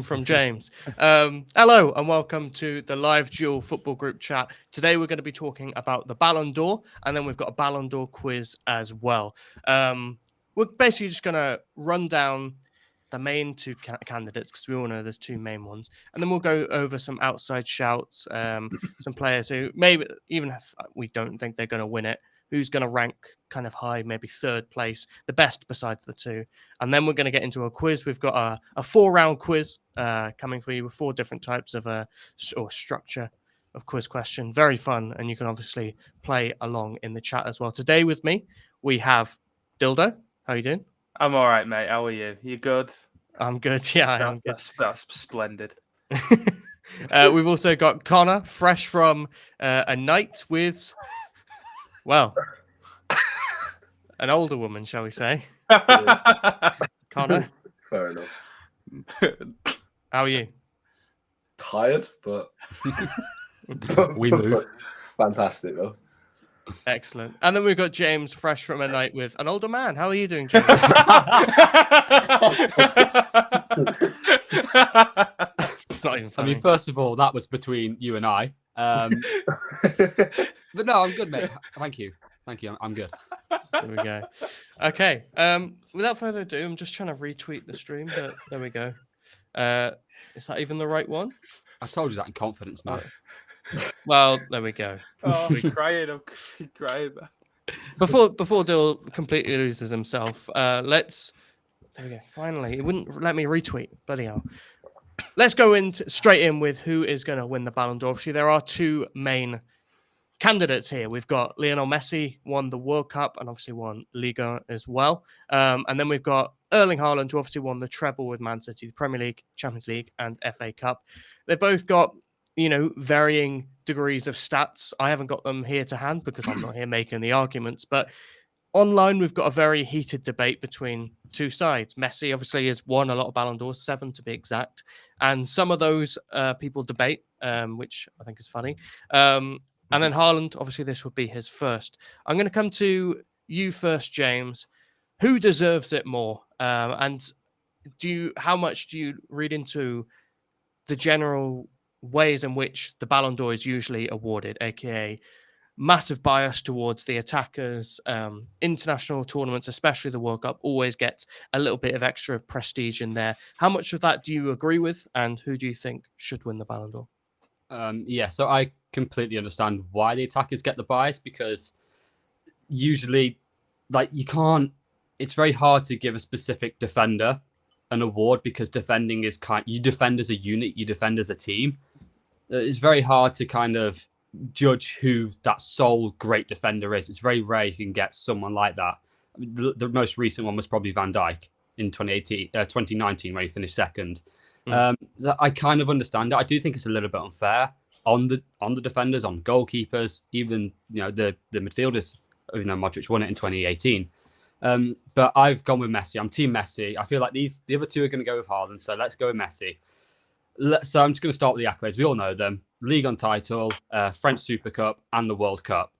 from James. Hello and welcome to the live dual football group chat. Today we're going to be talking about the Ballon d'Or, and then we've got a Ballon d'Or quiz as well. We're basically just going to run down the main two candidates because we all know there's two main ones, and then we'll go over some outside shouts, some players who maybe even if we don't think they're going to win it, who's going to rank kind of high, maybe third place, the best besides the two. And then we're going to get into a quiz. We've got a 4-round quiz coming for you with 4 different types of or structure of quiz question. Very fun. And you can obviously play along in the chat as well. Today with me, we have Dildo. How are you doing? I'm all right, mate. How are you? You good? I'm good. Yeah, I am good. That's splendid. We've also got Connor, fresh from a night with, well, an older woman, shall we say. Connor? Fair enough. How are you? Tired, but we move. Fantastic, though. Excellent. And then we've got James, fresh from a night with an older man. How are you doing, James? It's not even funny. I mean, first of all, that was between you and I. But no, I'm good, mate. Thank you. I'm good. There we go. Okay. Without further ado, I'm just trying to retweet the stream, but there we go. Is that even the right one? I told you that in confidence, mate. Well, there we go. Oh, I'm crying. I'm crying. Before Dill completely loses himself, there we go. Finally, it wouldn't let me retweet. Bloody hell. Let's go straight in with who is going to win the Ballon d'Or. Obviously, there are two main candidates here. We've got Lionel Messi, won the World Cup and obviously won Liga as well. And then we've got Erling Haaland, who obviously won the treble with Man City, the Premier League, Champions League, and FA Cup. They've both got, varying degrees of stats. I haven't got them here to hand because I'm not here making the arguments. But online, we've got a very heated debate between two sides. Messi obviously has won a lot of Ballon d'Ors, 7 to be exact. And some of those people debate, which I think is funny. And then Haaland, obviously this would be his first. I'm going to come to you first, James. Who deserves it more? And how much do you read into the general ways in which the Ballon d'Or is usually awarded, aka massive bias towards the attackers? International tournaments, especially the World Cup, always gets a little bit of extra prestige in there. How much of that do you agree with, and who do you think should win the Ballon d'Or? So I completely understand why the attackers get the bias, because usually, it's very hard to give a specific defender an award, because defending is you defend as a unit, you defend as a team. It's very hard to kind of judge who that sole great defender is. It's very rare you can get someone like that. The most recent one was probably Van Dijk in 2019, where he finished second. I kind of understand it. I do think it's a little bit unfair on the defenders, on goalkeepers, even the midfielders. Even though Modric won it in 2018, but I've gone with Messi. I'm team Messi. I feel like the other two are going to go with Haaland, so let's go with Messi. So I'm just going to start with the accolades. We all know them: Ligue 1 title, French Super Cup, and the World Cup.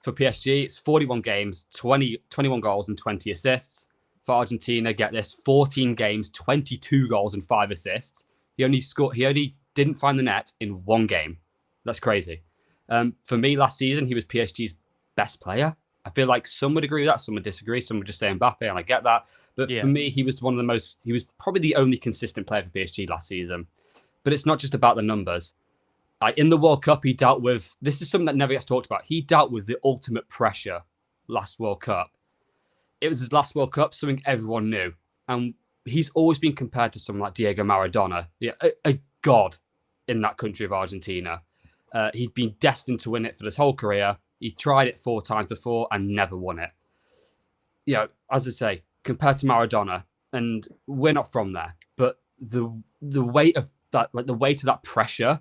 For PSG, it's 41 games, 21 goals, and 20 assists. For Argentina, get this: 14 games, 22 goals, and 5 assists. He only didn't find the net in 1 game. That's crazy. For me, last season, he was PSG's best player. I feel like some would agree with that, some would disagree, some would just say Mbappe, and I get that. But for me, he was probably the only consistent player for PSG last season. But it's not just about the numbers. In the World Cup, he dealt with, this is something that never gets talked about, he dealt with the ultimate pressure last World Cup. It was his last World Cup, something everyone knew. And he's always been compared to someone like Diego Maradona, a god in that country of Argentina. He'd been destined to win it for his whole career. He tried it 4 times before and never won it. As I say, compared to Maradona, and we're not from there, but the weight of that, the weight of that pressure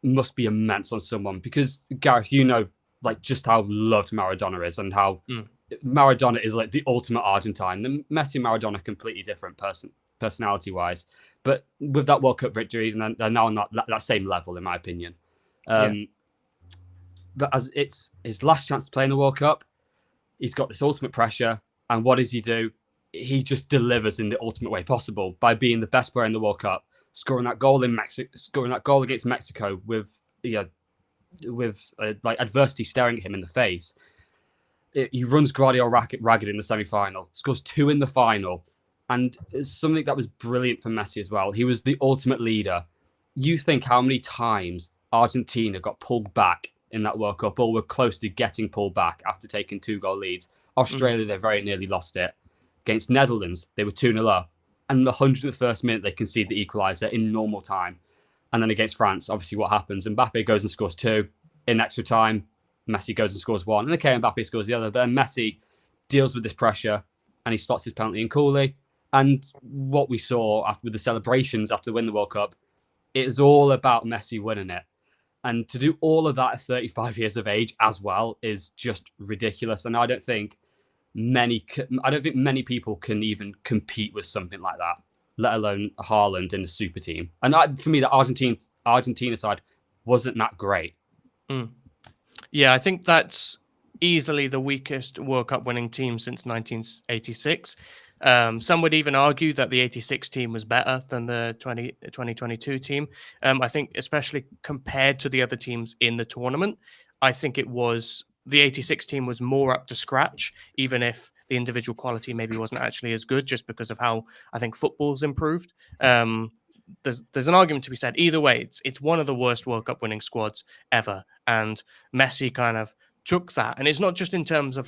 must be immense on someone, because Gareth, just how loved Maradona is, and how Maradona is like the ultimate Argentine. And Messi and Maradona are completely different personality-wise, but with that World Cup victory, they're now on that same level, in my opinion. But as it's his last chance to play in the World Cup, he's got this ultimate pressure, and what does he do? He just delivers in the ultimate way possible by being the best player in the World Cup, scoring that goal against Mexico with like adversity staring at him in the face. He runs Guardiola ragged in the semi-final, scores 2 in the final, and it's something that was brilliant for Messi as well. He was the ultimate leader. You think how many times Argentina got pulled back in that World Cup, or were close to getting pulled back after taking 2-goal leads. Australia, they very nearly lost it. Against Netherlands, they were 2-0 up. And in the 101st minute, they concede the equaliser in normal time. And then against France, obviously what happens? Mbappe goes and scores 2 in extra time. Messi goes and scores 1. And okay, Mbappe scores the other. But then Messi deals with this pressure and he slots his penalty in coolly. And what we saw with the celebrations after winning the World Cup, it was all about Messi winning it. And to do all of that at 35 years of age as well is just ridiculous. And I don't think many people can even compete with something like that, let alone Haaland in the super team. And for me, the Argentina side wasn't that great. Yeah, I think that's easily the weakest World Cup winning team since 1986. Some would even argue that the 86 team was better than the 2022 team. I think especially compared to the other teams in the tournament, I think the 86 team was more up to scratch, even if the individual quality maybe wasn't actually as good, just because of how I think football's improved. There's an argument to be said. Either way, it's one of the worst World Cup winning squads ever. And Messi kind of took that, and it's not just in terms of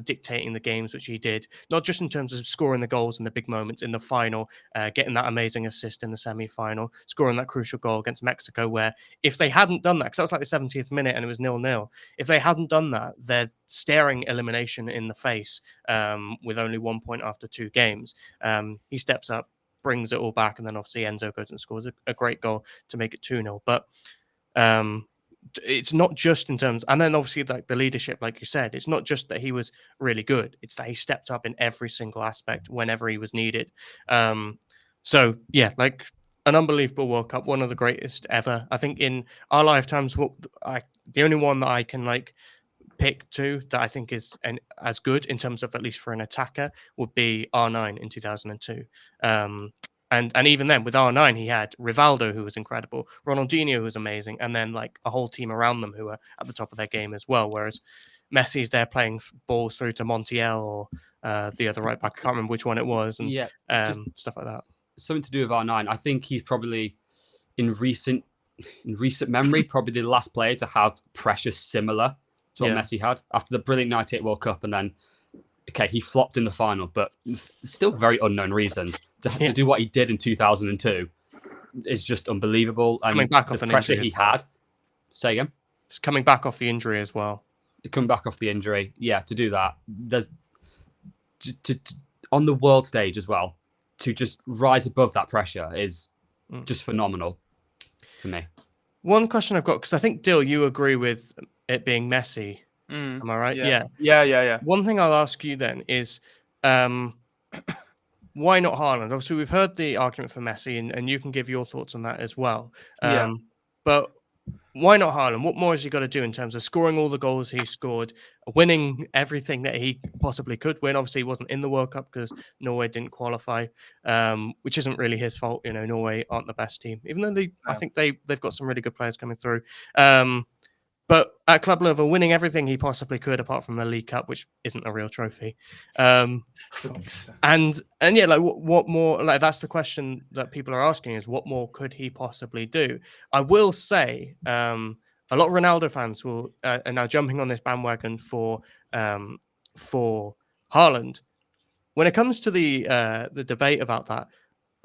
dictating the games, which he did, not just in terms of scoring the goals in the big moments in the final, getting that amazing assist in the semi-final, scoring that crucial goal against Mexico, where if they hadn't done that, because that was like the 70th minute and it was 0-0, if they hadn't done that, they're staring elimination in the face with only 1 point after 2 games. He steps up, brings it all back, and then obviously Enzo goes and scores a great goal to make it 2-0. But it's not just in terms, and then obviously like the leadership, like you said, it's not just that he was really good, it's that he stepped up in every single aspect whenever he was needed. So yeah, like an unbelievable World Cup, one of the greatest ever. I think in our lifetimes, the only one that I can like pick to that I think is as good in terms of, at least for an attacker, would be R9 in 2002. And even then, with R9, he had Rivaldo, who was incredible, Ronaldinho, who was amazing, and then like a whole team around them who were at the top of their game as well. Whereas Messi's there playing balls through to Montiel or the other right back. I can't remember which one it was, and stuff like that. Something to do with R9. I think he's probably in recent memory probably the last player to have pressure similar to what Messi had after the brilliant 98 World Cup, and then. Okay, he flopped in the final, but still very unknown reasons. To do what he did in 2002 is just unbelievable. And coming back off the an pressure injury he had. Say again? It's coming back off the injury as well. Coming back off the injury. Yeah, to do that. There's on the world stage as well, to just rise above that pressure is just phenomenal for me. One question I've got, because I think, Dill, you agree with it being Messi. Am I right? Yeah. One thing I'll ask you then is, why not Haaland? Obviously, we've heard the argument for Messi, and you can give your thoughts on that as well. But why not Haaland? What more has he got to do in terms of scoring all the goals he scored, winning everything that he possibly could win? Obviously, he wasn't in the World Cup because Norway didn't qualify, which isn't really his fault. You know, Norway aren't the best team, even though I think they've got some really good players coming through. But at club level, winning everything he possibly could, apart from the League Cup, which isn't a real trophy. And yeah, like what more? Like that's the question that people are asking: is what more could he possibly do? I will say, a lot of Ronaldo fans are now jumping on this bandwagon for Haaland. When it comes to the debate about that,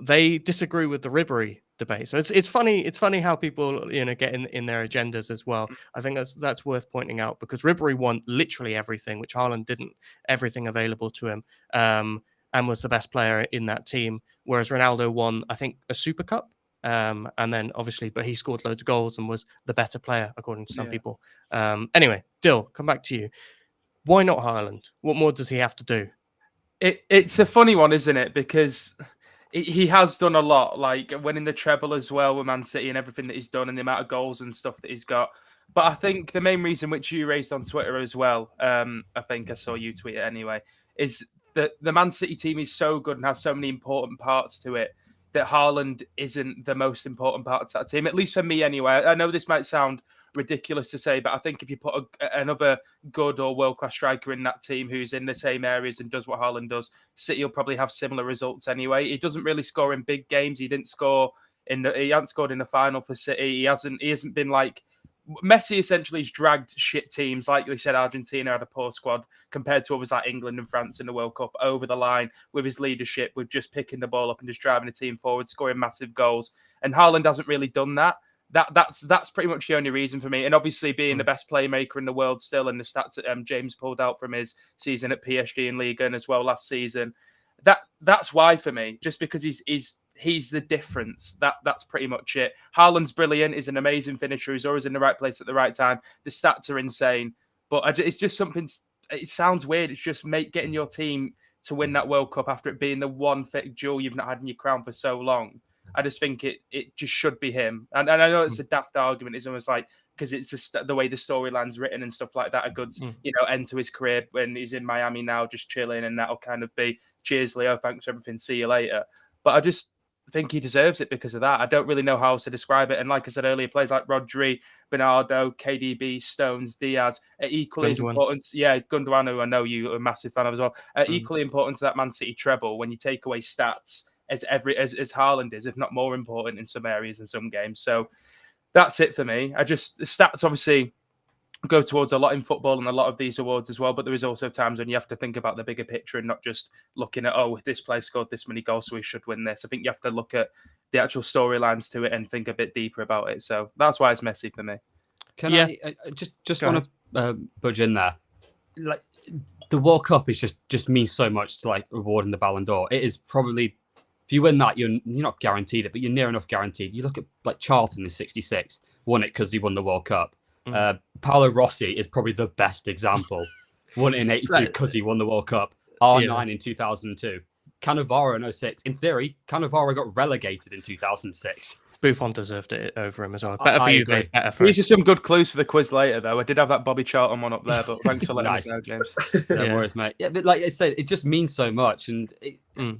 they disagree with the Ribery debate. So it's funny how people get in their agendas as well. I think that's worth pointing out, because Ribery won literally everything, which Haaland didn't. Everything available to him, and was the best player in that team. Whereas Ronaldo won, I think, a Super Cup, and then obviously, but he scored loads of goals and was the better player according to some people. Anyway, Dill, come back to you. Why not Haaland? What more does he have to do? It's a funny one, isn't it? Because he has done a lot, like winning the treble as well with Man City and everything that he's done and the amount of goals and stuff that he's got. But I think the main reason, which you raised on Twitter as well, I think I saw you tweet it anyway, is that the Man City team is so good and has so many important parts to it. that Haaland isn't the most important part of that team, at least for me anyway. I know this might sound ridiculous to say, but I think if you put another good or world-class striker in that team who's in the same areas and does what Haaland does, City will probably have similar results anyway. He doesn't really score in big games. He hasn't scored in the final for City. He hasn't been like Messi. Essentially has dragged shit teams, like you said, Argentina had a poor squad compared to others like England and France in the World Cup, over the line with his leadership, with just picking the ball up and just driving the team forward, scoring massive goals. And Haaland hasn't really done that. That's pretty much the only reason for me. And obviously being the best playmaker in the world still, and the stats that James pulled out from his season at PSG and Liga and as well last season, that's why for me. Just because he's the difference. That's pretty much it. Haaland's brilliant. He's an amazing finisher. He's always in the right place at the right time. The stats are insane. But it's just something. It sounds weird. It's just getting your team to win that World Cup after it being the one jewel you've not had in your crown for so long. I just think it just should be him. And I know it's a daft argument. It's almost like, because it's just the way the storyline's written and stuff like that, a good end to his career when he's in Miami now, just chilling, and that'll kind of be, cheers, Leo, thanks for everything, see you later. But I just think he deserves it because of that. I don't really know how else to describe it. And like I said earlier, players like Rodri, Bernardo, KDB, Stones, Diaz are equally as important. Yeah, Gundogan, who I know you're a massive fan of as well, are equally important to that Man City treble when you take away stats as Haaland is, if not more important in some areas in some games. So that's it for me. The stats obviously go towards a lot in football and a lot of these awards as well, but there is also times when you have to think about the bigger picture and not just looking at, oh, this player scored this many goals, so we should win this. I think you have to look at the actual storylines to it and think a bit deeper about it. So that's why it's Messi for me. Can I just want to budge in there? Like, the World Cup is just means so much to like rewarding the Ballon d'Or. It is probably, if you win that, you're not guaranteed it, but you're near enough guaranteed. You look at like Charlton in '66, won it because he won the World Cup. Paolo Rossi is probably the best example. Won it in '82 because he won the World Cup. R9 in 2002. Cannavaro in '06. In theory, Cannavaro got relegated in 2006. Buffon deserved it over him as well. Better for you, mate. Better for These are some good clues for the quiz later, though. I did have that Bobby Charlton one up there, but thanks for letting us know, James. No worries, mate. Yeah, but like I said, it just means so much, and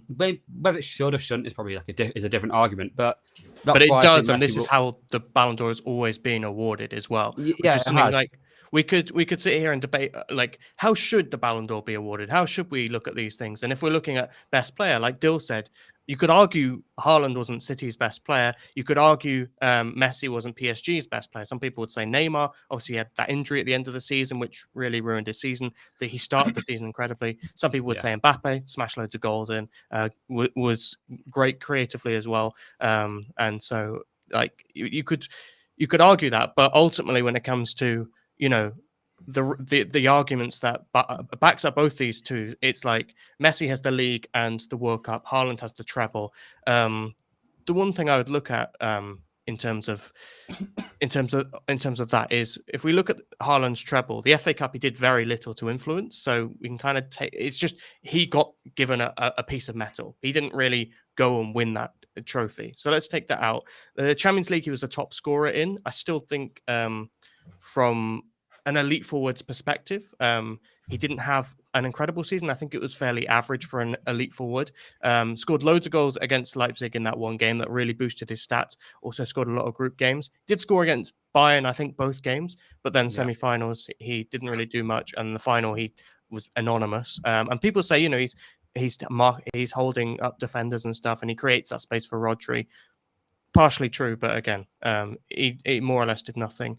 whether it should or shouldn't is probably like a different argument. But it does, and this is how the Ballon d'Or has always been awarded as well. Yeah, it has. Like we could sit here and debate like, how should the Ballon d'Or be awarded? How should we look at these things? And if we're looking at best player, like Dill said, you could argue Haaland wasn't City's best player. You could argue Messi wasn't PSG's best player. Some people would say Neymar. Obviously, he had that injury at the end of the season, which really ruined his season. That he started the season incredibly. Some people would say Mbappe, smashed loads of goals in, was great creatively as well. And so, like, you could argue that, but ultimately, when it comes to the arguments that backs up both these two, it's like Messi has the league and the World Cup. Haaland has the treble. The one thing I would look at in terms of that is, if we look at Haaland's treble, the FA Cup he did very little to influence. So we can kind of take, it's just he got given a piece of metal. He didn't really go and win that trophy. So let's take that out. The Champions League he was the top scorer in. I still think from an elite forwards perspective, he didn't have an incredible season. I think it was fairly average for an elite forward. Scored loads of goals against Leipzig in that one game that really boosted his stats. Also scored a lot of group games. Did score against Bayern, I think, both games. But then semi-finals, he didn't really do much. And the final, he was anonymous. And people say, he's holding up defenders and stuff, and he creates that space for Rodri. Partially true, but again, he more or less did nothing.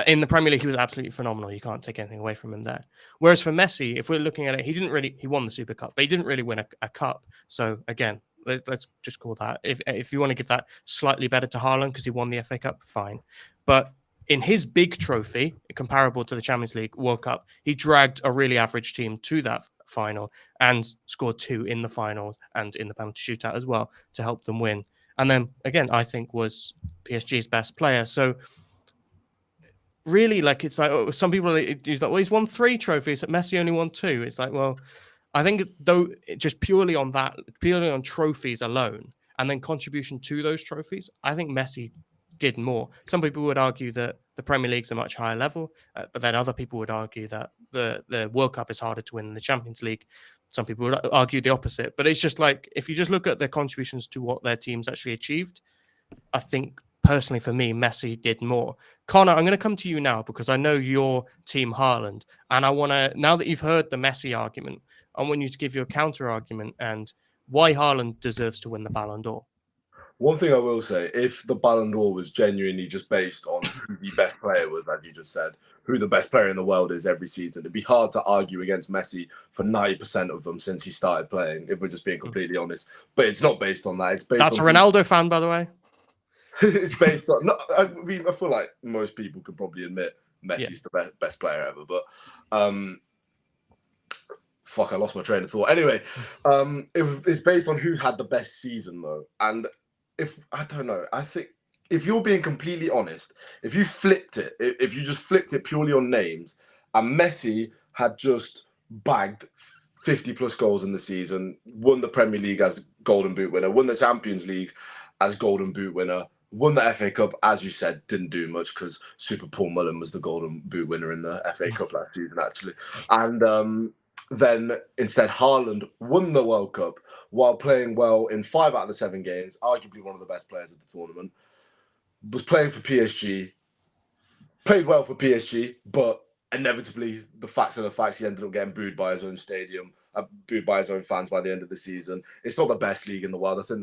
In the Premier League, he was absolutely phenomenal. You can't take anything away from him there. Whereas for Messi, if we're looking at it, he won the Super Cup, but he didn't really win a cup. So again, let's just call that. If you want to give that slightly better to Haaland because he won the FA Cup, fine. But in his big trophy, comparable to the Champions League World Cup, he dragged a really average team to that final and scored 2 in the final and in the penalty shootout as well to help them win. And then again, I think was PSG's best player. So really, like, it's like, some people use like, well, he's won 3 trophies, but Messi only won 2. It's like, well, I think though, just purely on trophies alone, and then contribution to those trophies, I think Messi did more. Some people would argue that the Premier League's a much higher level, but then other people would argue that the World Cup is harder to win than the Champions League. Some people would argue the opposite, but it's just like if you just look at their contributions to what their teams actually achieved, I think personally for me, Messi did more. Connor, I'm going to come to you now because I know your team Haaland, and I want to, now that you've heard the Messi argument, I want you to give your counter argument and why Haaland deserves to win the Ballon d'Or. One thing I will say, if the Ballon d'Or was genuinely just based on who the best player was, as you just said, who the best player in the world is every season, it'd be hard to argue against Messi for 90% of them since he started playing, if we're just being completely honest. But it's not based on that. It's based That's on a Ronaldo fan, by the way. It's based on. No, I mean, I feel like most people could probably admit Messi's the best player ever. But fuck, I lost my train of thought. Anyway, it's based on who had the best season though, and if I don't know, I think if you're being completely honest, if you just flipped it purely on names, and Messi had just bagged 50 plus goals in the season, won the Premier League as Golden Boot winner, won the Champions League as Golden Boot winner, won the FA Cup, as you said, didn't do much because Super Paul Mullen was the Golden Boot winner in the FA Cup last season, actually. And then instead, Haaland won the World Cup while playing well in 5 out of the 7 games, arguably one of the best players of the tournament, was playing for PSG, played well for PSG, but inevitably, the facts are the facts, he ended up getting booed by his own stadium, booed by his own fans by the end of the season. It's not the best league in the world. I think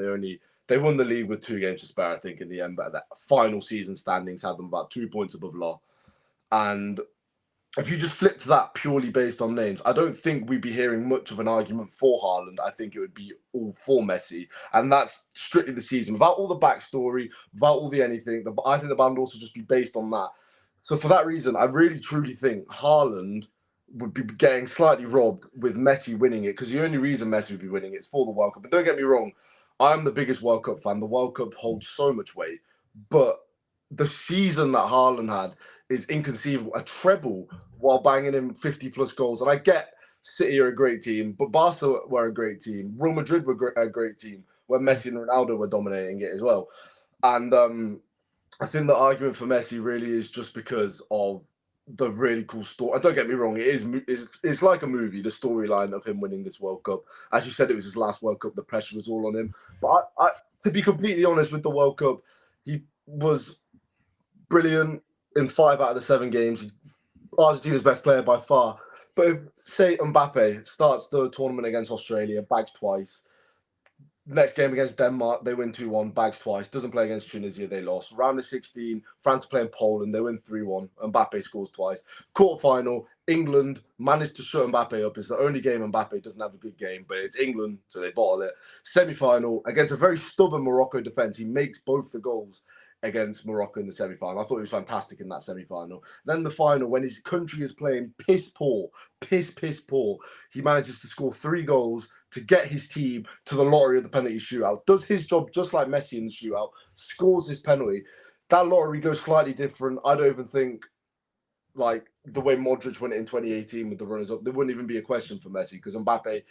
they won the league with 2 games to spare, I think, in the end, but that final season standings had them about 2 points above Law. And if you just flipped that purely based on names, I don't think we'd be hearing much of an argument for Haaland. I think it would be all for Messi. And that's strictly the season. Without all the backstory, without all the anything, I think the Ballon d'Or should just be based on that. So for that reason, I really, truly think Haaland would be getting slightly robbed with Messi winning it, because the only reason Messi would be winning it is for the World Cup. But don't get me wrong, I'm the biggest World Cup fan. The World Cup holds so much weight. But the season that Haaland had is inconceivable. A treble while banging in 50-plus goals. And I get City are a great team, but Barca were a great team. Real Madrid were a great team, where Messi and Ronaldo were dominating it as well. And I think the argument for Messi really is just because of the really cool story. Don't get me wrong, it's like a movie, the storyline of him winning this World Cup. As you said, it was his last World Cup. The pressure was all on him. But to be completely honest with the World Cup, he was brilliant in 5 out of the 7 games. Argentina's best player by far. But if, say, Mbappe starts the tournament against Australia, bags twice. Next game against Denmark, they win 2-1, bags twice. Doesn't play against Tunisia, they lost. Round of 16, France playing Poland, they win 3-1. Mbappe scores twice. Quarterfinal, England managed to shut Mbappe up. It's the only game Mbappe doesn't have a good game, but it's England, so they bottle it. Semi-final, against a very stubborn Morocco defence, he makes both the goals against Morocco in the semi-final. I thought he was fantastic in that semi-final. Then the final, when his country is playing piss poor, he manages to score 3 goals to get his team to the lottery of the penalty shootout. Does his job just like Messi in the shootout, scores his penalty. That lottery goes slightly different. I don't even think, like, the way Modric went in 2018 with the runners-up, there wouldn't even be a question for Messi, because Mbappe,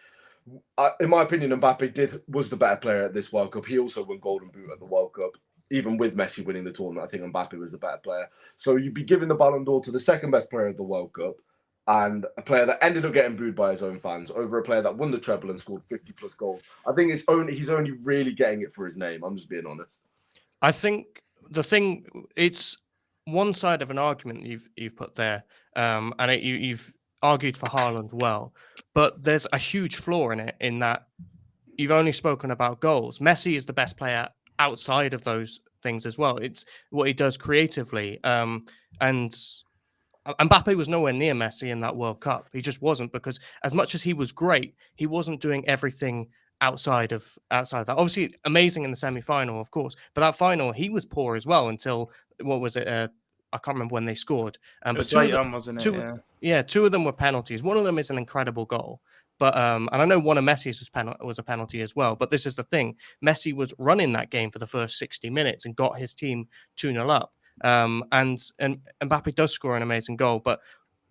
in my opinion, Mbappe was the better player at this World Cup. He also won Golden Boot at the World Cup. Even with Messi winning the tournament, I think Mbappe was the better player. So you'd be giving the Ballon d'Or to the second best player of the World Cup, and a player that ended up getting booed by his own fans over a player that won the treble and scored 50-plus goals. I think he's only really getting it for his name. I'm just being honest. I think it's one side of an argument you've put there, and you've argued for Haaland well, but there's a huge flaw in it, in that you've only spoken about goals. Messi is the best player outside of those things as well. It's what he does creatively. And Mbappe was nowhere near Messi in that World Cup. He just wasn't, because as much as he was great, he wasn't doing everything outside of that. Obviously, amazing in the semi-final, of course, but that final, he was poor as well until, what was it? I can't remember when they scored. It was late on, wasn't it? Yeah, 2 of them were penalties. One of them is an incredible goal. But and I know one of Messi's was a penalty as well. But this is the thing: Messi was running that game for the first 60 minutes and got his team 2-0 up. And Mbappe does score an amazing goal. But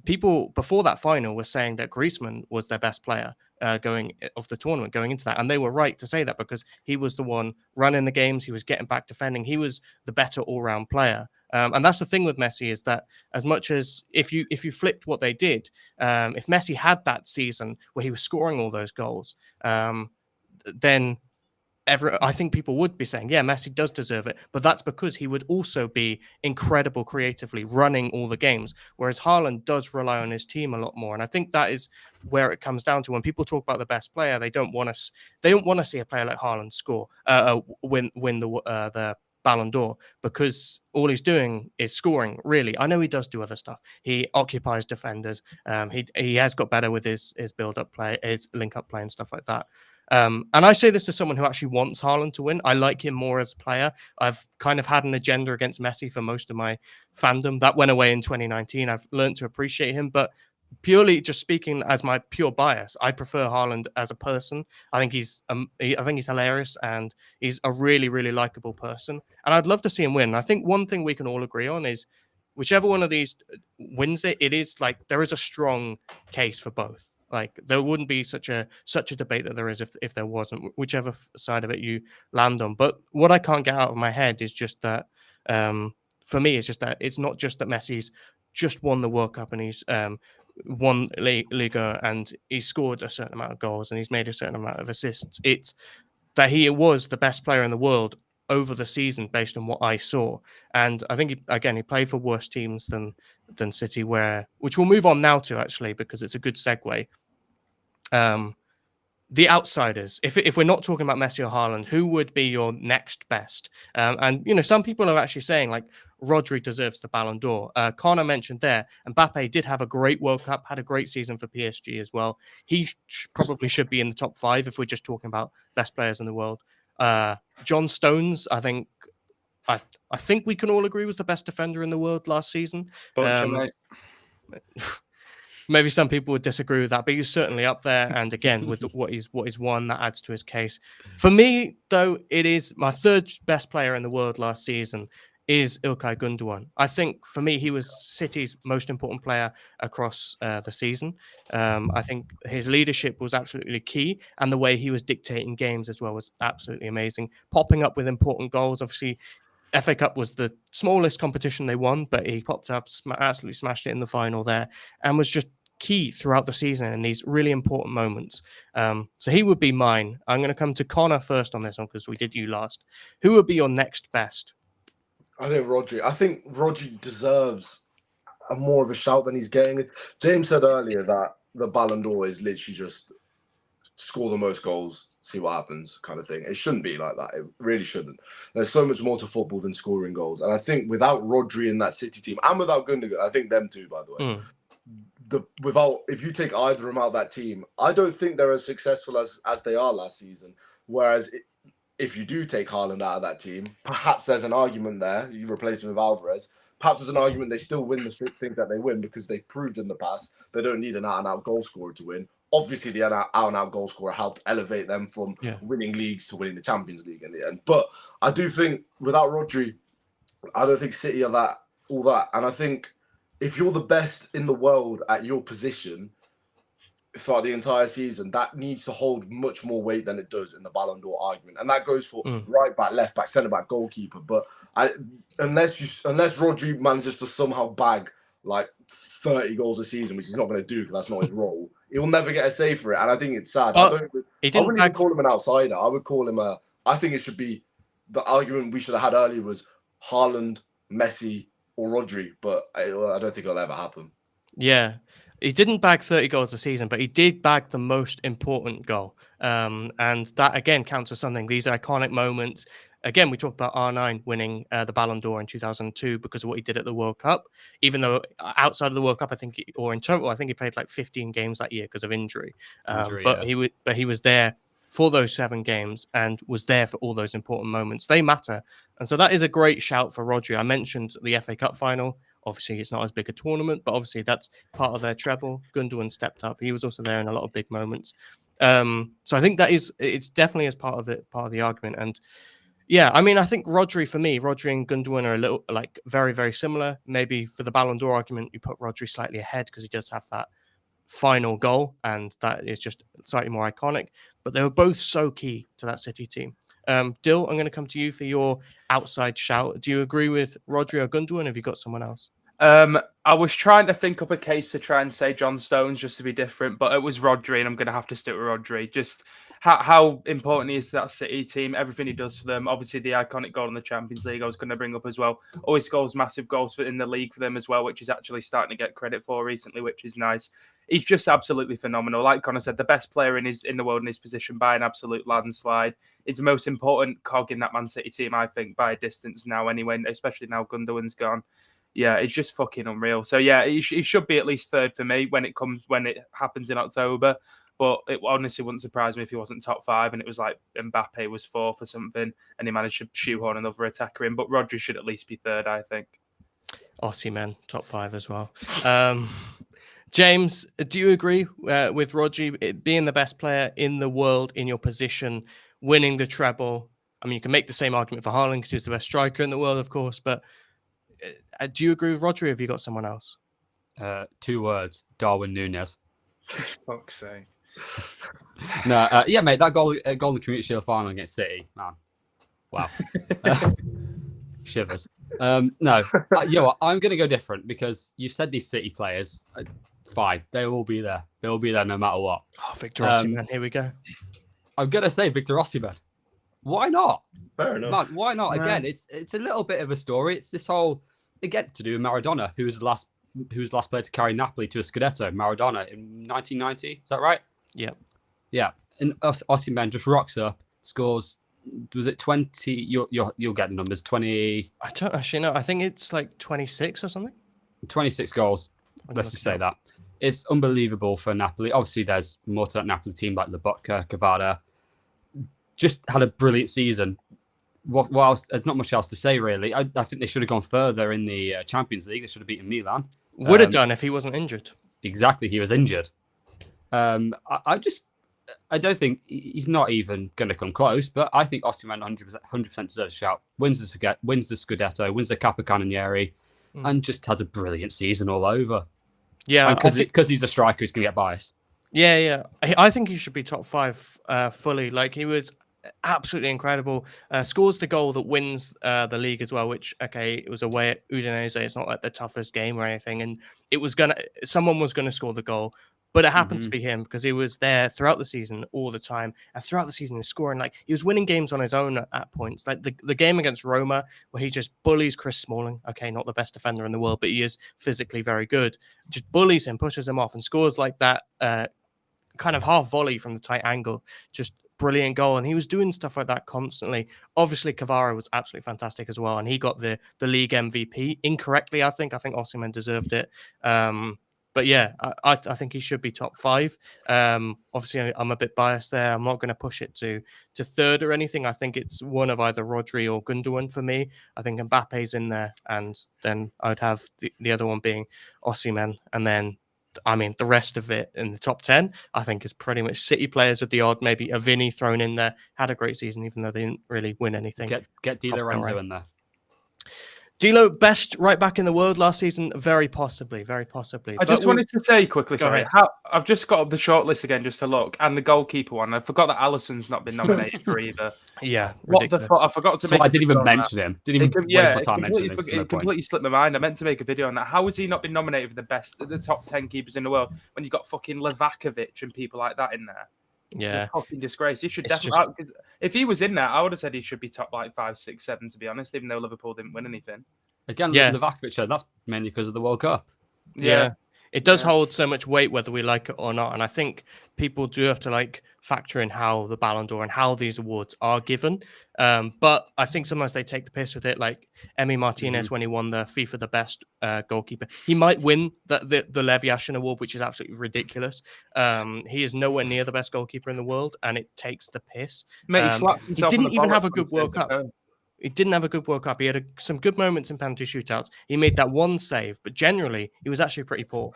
people before that final were saying that Griezmann was their best player. going of the tournament going into that, and they were right to say that because he was the one running the games, he was getting back defending, he was the better all-round player. And that's the thing with Messi is that as much as if you flipped what they did, if Messi had that season where he was scoring all those goals, then I think people would be saying, yeah, Messi does deserve it, but that's because he would also be incredible creatively running all the games, whereas Haaland does rely on his team a lot more. And I think that is where it comes down to when people talk about the best player, they don't want to see a player like Haaland score, win the Ballon d'Or, because all he's doing is scoring. Really, I know he does do other stuff. He occupies defenders. He has got better with his build-up play, his link-up play, and stuff like that. And I say this as someone who actually wants Haaland to win. I like him more as a player. I've kind of had an agenda against Messi for most of my fandom. That went away in 2019. I've learned to appreciate him, but purely just speaking as my pure bias, I prefer Haaland as a person. I think he's hilarious and he's a really, really likable person. And I'd love to see him win. I think one thing we can all agree on is whichever one of these wins it, it is like there is a strong case for both. Like there wouldn't be such a debate that there is if there wasn't, whichever side of it you land on. But what I can't get out of my head is just that for me, it's just that it's not just that Messi's just won the World Cup and he's won Liga and he scored a certain amount of goals and he's made a certain amount of assists. It's that he was the best player in the world over the season based on what I saw. And I think he played for worse teams than City, which we'll move on now to actually because it's a good segue. The outsiders, if we're not talking about Messi or Haaland, who would be your next best? And some people are actually saying like Rodri deserves the Ballon d'Or. Connor mentioned there, and Mbappe did have a great World Cup, had a great season for PSG as well. He probably should be in the top 5 if we're just talking about best players in the world. John Stones, I think we can all agree was the best defender in the world last season. Maybe some people would disagree with that, but he's certainly up there. And again, with what he's won, that adds to his case. For me, though, it is my third best player in the world last season is Ilkay Gundogan. I think for me, he was City's most important player across the season. I think his leadership was absolutely key, and the way he was dictating games as well was absolutely amazing. Popping up with important goals, obviously. FA Cup was the smallest competition they won, but he popped up, absolutely smashed it in the final there, and was just key throughout the season in these really important moments. So he would be mine. I'm going to come to Connor first on this one because we did you last. Who would be your next best? I think Rodri. I think Rodri deserves a more of a shout than he's getting. James said earlier that the Ballon d'Or is literally just score the most goals, see what happens kind of thing. It shouldn't be like that. It really shouldn't. There's so much more to football than scoring goals. And I think without Rodri in that City team, and without Gundogan, I think them too, by the way, if you take either of them out of that team, I don't think they're as successful as they are last season. Whereas if you do take Haaland out of that team, perhaps there's an argument there. You replace him with Alvarez. Perhaps there's an argument they still win the things that they win because they've proved in the past they don't need an out-and-out goal scorer to win. Obviously, the out-and-out goal scorer helped elevate them from winning leagues to winning the Champions League in the end. But I do think without Rodri, I don't think City are all that. And I think if you're the best in the world at your position throughout the entire season, that needs to hold much more weight than it does in the Ballon d'Or argument. And that goes for right back, left back, centre back, goalkeeper. But unless Rodri manages to somehow bag like 30 goals a season, which he's not going to do because that's not his role, he will never get a save for it. And I think it's sad. I wouldn't even call him an outsider. I would call him I think it should be the argument we should have had earlier was Haaland, Messi, or Rodri, but I don't think it'll ever happen. Yeah, he didn't bag 30 goals a season, but he did bag the most important goal. And that, again, counts as something. These iconic moments. Again, we talked about R9 winning the Ballon d'Or in 2002 because of what he did at the World Cup. Even though outside of the World Cup, or in total, I think he played like 15 games that year because of injury. He was there for those 7 games and was there for all those important moments. They matter. And so that is a great shout for Rodri. I mentioned the FA Cup final. Obviously, it's not as big a tournament, but obviously that's part of their treble. Gundogan stepped up. He was also there in a lot of big moments. So I think it's definitely as part of the argument. And yeah, I mean, I think Rodri and Gundogan are a little like very, very similar. Maybe for the Ballon d'Or argument, you put Rodri slightly ahead because he does have that final goal, and that is just slightly more iconic. But they were both so key to that City team. Dill, I'm going to come to you for your outside shout. Do you agree with Rodri or Gundogan? Have you got someone else? I was trying to think up a case to try and say John Stones just to be different, but it was Rodri, and I'm going to have to stick with Rodri. Just how important he is to that City team, everything he does for them. Obviously, the iconic goal in the Champions League I was going to bring up as well. Always scores massive goals in the league for them as well, which is actually starting to get credit for recently, which is nice. He's just absolutely phenomenal. Like Connor said, the best player in the world in his position by an absolute landslide. He's the most important cog in that Man City team, I think, by a distance now anyway, especially now Gundogan's gone. Yeah, it's just fucking unreal. So yeah, he should be at least third for me when it happens in October. But it honestly wouldn't surprise me if he wasn't top 5 and it was like Mbappe was 4th or something and he managed to shoehorn another attacker in. But Rodri should at least be third, I think. Osimhen, top 5 as well. James, do you agree with Rodri being the best player in the world in your position, winning the treble? I mean, you can make the same argument for Haaland because he's the best striker in the world, of course. But do you agree with Rodri or have you got someone else? 2 words, Darwin Núñez. Fuck's sake. No, yeah, mate, that goal in the Community Shield final against City, man. Wow. Shivers. No, you know what? I'm going to go different because you've said these City players, fine, they will be there. They will be there no matter what. Oh, Victor Osimhen, here we go. I'm going to say Victor Osimhen. Why not? Fair enough. Man, why not? No. Again, it's a little bit of a story. It's this whole, again, to do with Maradona, who was the last player to carry Napoli to a Scudetto. Maradona in 1990. Is that right? Yeah. Yeah. And Osimhen just rocks up, scores. Was it 20? You'll get the numbers. 20. I don't actually know. I think it's like 26 or something. 26 goals. Let's just say that. It's unbelievable for Napoli. Obviously, there's more to that Napoli team like Lobotka, Cavada. Just had a brilliant season. What else? There's not much else to say, really. I think they should have gone further in the Champions League. They should have beaten Milan. Would have done if he wasn't injured. Exactly, he was injured. I don't think he's not even going to come close, but I think Osimhen 100% deserves a shout. Wins the Scudetto, wins the Capocannoniere, and just has a brilliant season all over. Yeah, because he's a striker who's going to get biased. Yeah. I think he should be top 5 fully. Like, he was absolutely incredible. Scores the goal that wins the league as well, which, okay, it was away at Udinese. It's not like the toughest game or anything. And someone was going to score the goal. But it happened to be him because he was there throughout the season all the time. And throughout the season, he's scoring. Like, he was winning games on his own at points. Like the game against Roma, where he just bullies Chris Smalling. Okay, not the best defender in the world, but he is physically very good. Just bullies him, pushes him off, and scores like that kind of half volley from the tight angle. Just brilliant goal. And he was doing stuff like that constantly. Obviously, Cavara was absolutely fantastic as well. And he got the league MVP incorrectly, I think. I think Osimhen deserved it. But yeah, I think he should be top 5. Obviously, I'm a bit biased there. I'm not going to push it to third or anything. I think it's one of either Rodri or Gundogan for me. I think Mbappe's in there, and then I'd have the other one being Osimhen. And then, I mean, the rest of it in the top 10, I think is pretty much City players with the odd, maybe a Vinny thrown in there. Had a great season, even though they didn't really win anything. Get Di Lorenzo in there. Dilo, best right back in the world last season? Very possibly. I just wanted to say quickly, I've just got up the short list again just to look, and the goalkeeper one. I forgot that Alisson's not been nominated for either. Yeah, what ridiculous. the fuck? I forgot to make. I didn't even mention him. Didn't even waste my time mentioning him. It completely slipped my mind. I meant to make a video on that. How has he not been nominated for the top 10 keepers in the world when you've got fucking Livakovic and people like that in there? Yeah, it's a fucking disgrace. He should definitely. Because if he was in there, I would have said he should be top like 5, 6, 7. To be honest, even though Liverpool didn't win anything. Again, Livakovic, that's mainly because of the World Cup. Yeah. It does hold so much weight whether we like it or not. And I think people do have to factor in how the Ballon d'Or and how these awards are given. But I think sometimes they take the piss with it. Like Emi Martinez, when he won the FIFA the best goalkeeper, he might win the Lev Yashin award, which is absolutely ridiculous. He is nowhere near the best goalkeeper in the world, and it takes the piss. Mate, he didn't even have a good World Cup. He didn't have a good World Cup. He had some good moments in penalty shootouts. He made that one save, but generally, he was actually pretty poor.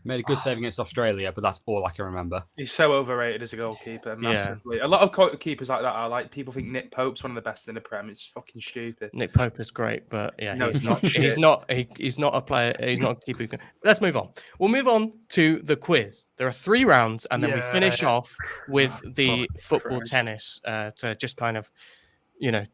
Made a good save against Australia, but that's all I can remember. He's so overrated as a goalkeeper, Yeah. massively. A lot of keepers like that are like people think Nick Pope's one of the best in the Prem. It's fucking stupid. Nick Pope is great, but yeah, No, he's not. shit. He's not a player. He's not a keeper. Let's move on. We'll move on to the quiz. There are 3 rounds, and then we finish off with the football Christ. tennis to just kind of,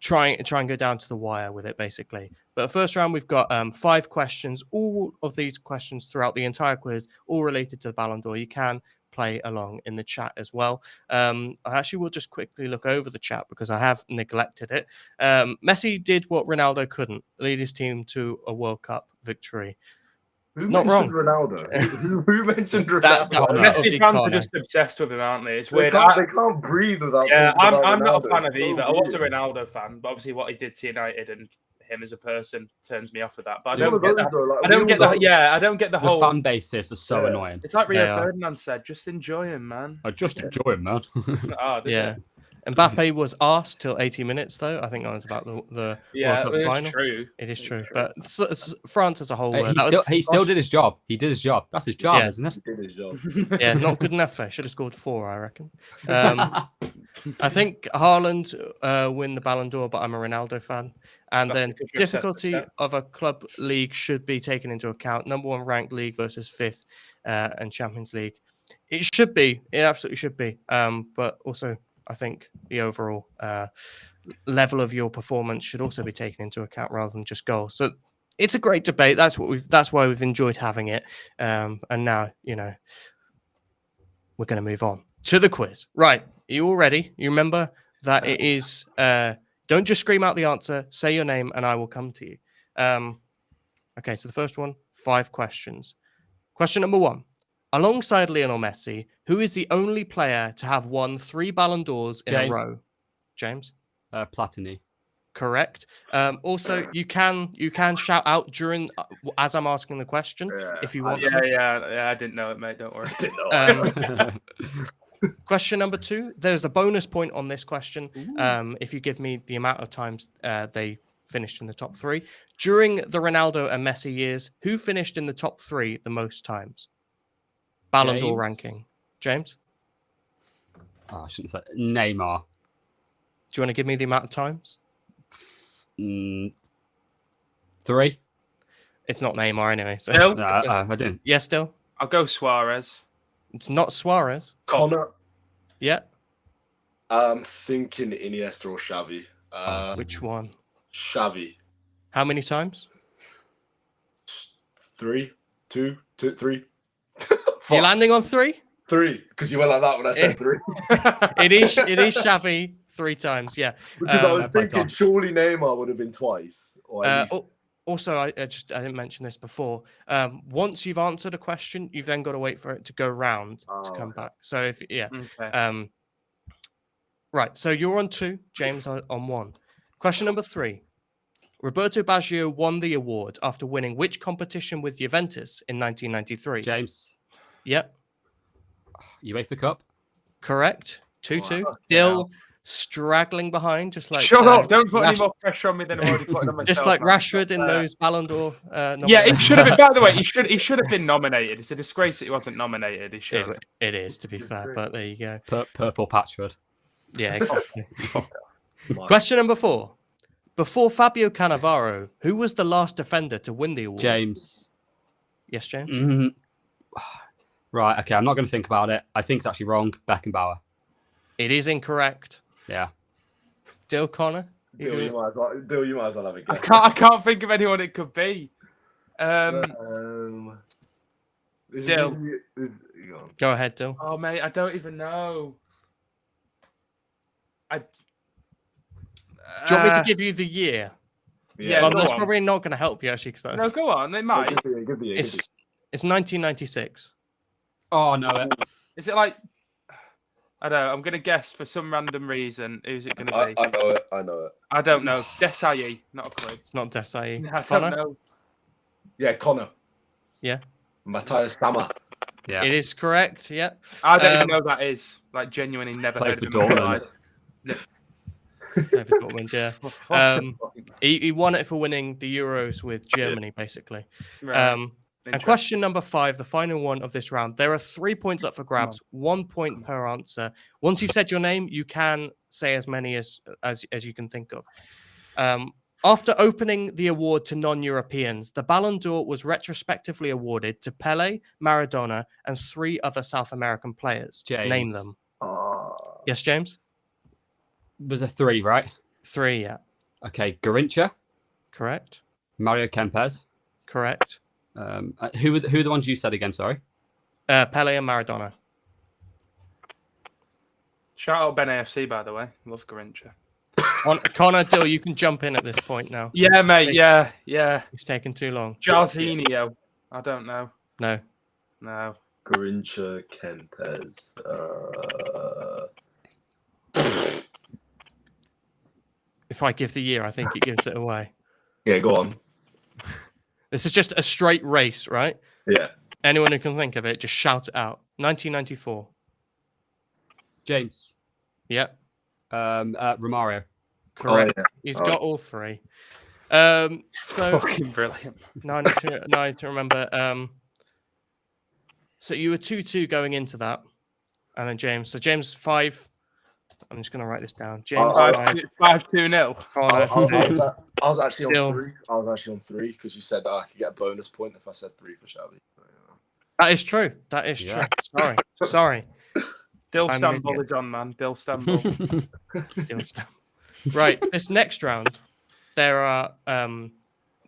try and go down to the wire with it, basically. But first round, we've got 5 questions. All of these questions throughout the entire quiz, all related to the Ballon d'Or. You can play along in the chat as well. I actually will just quickly look over the chat because I have neglected it. Messi did what Ronaldo couldn't, lead his team to a World Cup victory. Who Not mentioned wrong. Ronaldo? Who mentioned Ronaldo? That Messi fans Connor. are just obsessed with him, aren't they? It's They weird. can't breathe without. Yeah, talking about I'm not a Ronaldo. fan of It's so either. I was a weird. Ronaldo fan, but obviously what he did to United and him as a person turns me off with that. But I It's one don't of get those, that. though, like, I don't we get all that. know- Yeah, I don't get the The whole. fan bases are so Yeah. annoying. It's like They Rio are. Ferdinand said, just enjoy him, man. I just enjoy it, man. Oh, did Yeah. it? Mbappe was asked till 80 minutes, though. I think that was about the Yeah, World Cup it's final. true. It is It's true. true. But France as a whole, He that was, still did his job. He did his job. That's his job, Yeah. isn't it? He did his job. yeah, not good enough, though. Should have scored 4, I reckon. I think Haaland win the Ballon d'Or, but I'm a Ronaldo fan. And That's then because you're upset, difficulty upset. of a club league should be taken into account. Number 1 ranked league versus 5th and Champions League. It should be. It absolutely should be. But also, I think the overall level of your performance should also be taken into account rather than just goals. So it's a great debate. That's why we've enjoyed having it. And now, we're going to move on to the quiz. Right. Are you all ready? You remember that it is, don't just scream out the answer, say your name, and I will come to you. Okay, so the first one, 5 questions. Question number 1. Alongside Lionel Messi, who is the only player to have won 3 Ballon d'Ors in a James. row? James? Platini. Correct. Also, you can shout out during as I'm asking the question if you want to. Yeah, I didn't know it, mate. Don't worry. Question number 2. There's a bonus point on this question if you give me the amount of times they finished in the top 3. During the Ronaldo and Messi years, who finished in the top 3 the most times? Ballon d'Or James. ranking. James? Oh, I shouldn't say Neymar. Do you want to give me the amount of times? 3. It's not Neymar anyway. So Still, I didn't. yeah, still. I'll go Suarez. It's not Suarez. Connor. Yeah. I'm thinking Iniesta or Xavi. Which one? Xavi. How many times? 3, 2, 3. You're landing on 3? 3, because you went like that when I said 3. It is Xavi 3 times. Yeah. Because I was my thinking God. surely Neymar would have been twice. Or at least- Also, I didn't mention this before. Once you've answered a question, you've then got to wait for it to go round to come back. So Okay. Right. So you're on 2, James on 1. Question number 3. Roberto Baggio won the award after winning which competition with Juventus in 1993? James. Yep. UEFA Cup. Correct. 2-2. Wow. Still straggling behind, just like Shut up! Don't put any Rash- more pressure on me than I'm already putting on myself. just like man. Rashford in those Ballon d'Or. Yeah, he nominations. should have been. By the way, he should have been nominated. It's a disgrace that he wasn't nominated. He should. have. It is, to be fair, but there you go. Purple Patchford. Yeah, exactly. Mark. Question number 4. Before Fabio Cannavaro, who was the last defender to win the award? James. Yes, James? Mhm. Right. Okay. I'm not going to think about it. I think it's actually wrong. Beckenbauer. It is incorrect. Yeah. Dill Connor? Bill, you might as well have a guess. I can't think of anyone it could be. Dill. Go ahead, Dill. Oh mate, I don't even know. Do you want me to give you the year? Yeah, Well, go that's on. probably not going to help you, actually. Cause No, go on. It might. it's 1996. Oh no. Is it like? I don't know. I'm gonna guess for some random reason. Who's it gonna be? I know it. I know it. I don't know. Desai, not a clue. It's not Desai. I don't Connor? know. Yeah, Connor. Yeah. Matthias Sammer. Yeah. It is correct. Yeah. I don't even know who that is. Like genuinely never Played heard for of him. in my Dortmund. life. David Dortmund, yeah. What's it? He won it for winning the Euros with Germany, basically. Right. And question number 5, the final one of this round. There are 3 points up for grabs, 1 point per answer. Once you've said your name, you can say as many as you can think of. After opening the award to non-Europeans, the Ballon d'Or was retrospectively awarded to Pele, Maradona, and 3 other South American players. James. Name them. Yes, James? Was there 3, right? 3, yeah. Okay, Garincha, Correct. Mario Kempes. Correct. Who are the ones you said again? Sorry. Pele and Maradona. Shout out Ben AFC, by the way. Love Garincha. Connor, Dill, you can jump in at this point now. Yeah, mate. Yeah. It's taken too long. Jarzinho. I don't know. No. Garincha, Kempes. If I give the year, I think it gives it away. Yeah, go on. This is just a straight race, right? Yeah. Anyone who can think of it, just shout it out. 1994. James. Yep. Romario. Correct. Oh, yeah. He's Oh. got all 3. So Fucking brilliant. now I need to remember. So you were 2-2 going into that. And then James. So James 5. I'm just going to write this down. James 5-2-0. I was actually Still. on 3. I was actually on 3 because you said that I could get a bonus point if I said 3 for Shelby. That is true. That is true. Sorry. Dill I'm Stamble an is on, man. Dill Stamble. Deal stuff. Right. This next round, there are.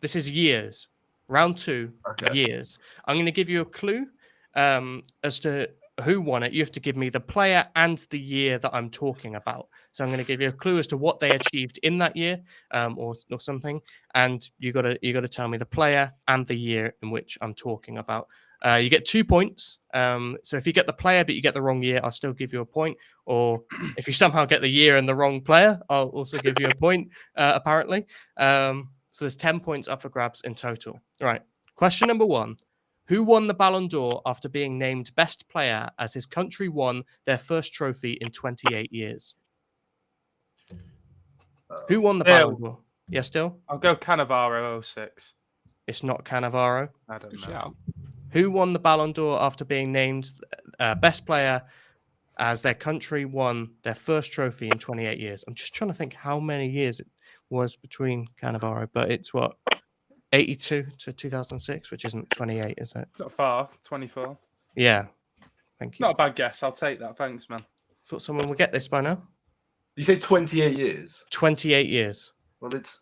This is years. Round 2, years. I'm going to give you a clue as to who won it. You have to give me the player and the year that I'm talking about. So I'm going to give you a clue as to what they achieved in that year, or something, and you got to tell me the player and the year in which I'm talking about. You get 2 points. So if you get the player but you get the wrong year, I'll still give you a point. Or if you somehow get the year and the wrong player, I'll also give you a point. Apparently, so there's 10 points up for grabs in total. All right. Question number 1. Who won the Ballon d'Or after being named best player as his country won their first trophy in 28 years? Who won the Ballon d'Or? Yes, still? I'll go Cannavaro 06. It's not Cannavaro. I don't Good know. shout. Who won the Ballon d'Or after being named best player as their country won their first trophy in 28 years? I'm just trying to think how many years it was between Cannavaro, but it's what? 82 to 2006, which isn't 28, is it? It's not far. 24. Yeah. Thank you. Not a bad guess. I'll take that. Thanks, man. Thought someone would get this by now. You say 28 years? 28 years. Well, it's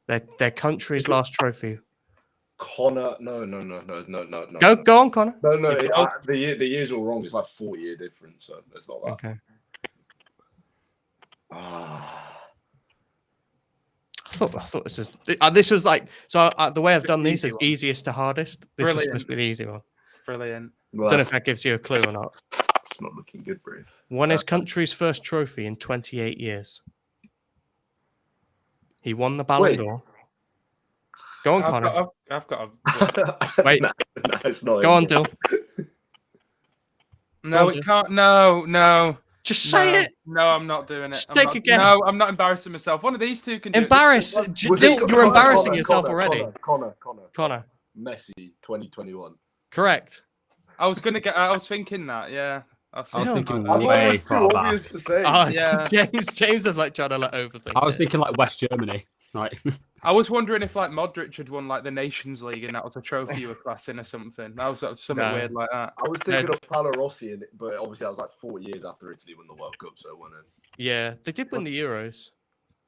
Their country's last trophy. Connor. No. Go on, Connor. No. The years are all wrong. It's like 4-year difference, so it's not that. Okay. I thought this was like the way I've done these is easiest to hardest. This was supposed to be the easy one. Brilliant. Well, Don't know if that gives you a clue or not. it's not looking good, Brave. Won his country's first trophy in 28 years. He won the Ballon d'Or. Go on, Connor. I've got a. Wait. no, it's not. Go on, Dill. No, it can't. No. Just say it. No, I'm not doing it. Just I'm take not, a guess. No, I'm not embarrassing myself. One of these two can do Embarrass. it. Dill, you're embarrassing yourself already. Connor. Messi, 2021. correct. I was thinking that. Yeah. I was Still, thinking I'm way always far too back. obvious to say. Oh, Yeah. James is like trying to overthink. I was it. thinking like West Germany. Like I was wondering if like Modric had won like the Nations League and that was a trophy you were classing or something. That was something No. weird like that. I was thinking of Paolo-Rossi, but obviously that was like 4 years after Italy won the World Cup, so it won it. Yeah, they did win the Euros.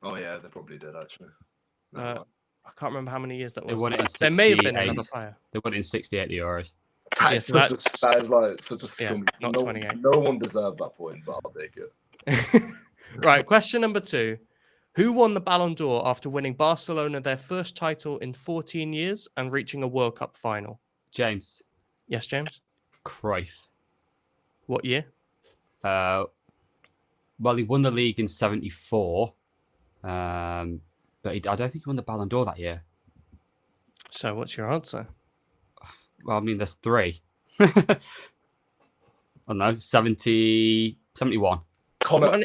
Oh yeah, they probably did actually. I can't remember how many years that They was. won it in There may have been 68. another player. they won it in 68 the Euros. That Yeah, is so such that's- that is like such a yeah, scum. not 28. No one deserved that point, but I'll take it. Right, question number 2. Who won the Ballon d'Or after winning Barcelona their first title in 14 years and reaching a World Cup final? James Yes, James? Cruyff. What year? Well, he won the league in '74, but I don't think he won the Ballon d'Or that year. So what's your answer? Well, I mean, there's 3. I don't know, 70, 71. Connor.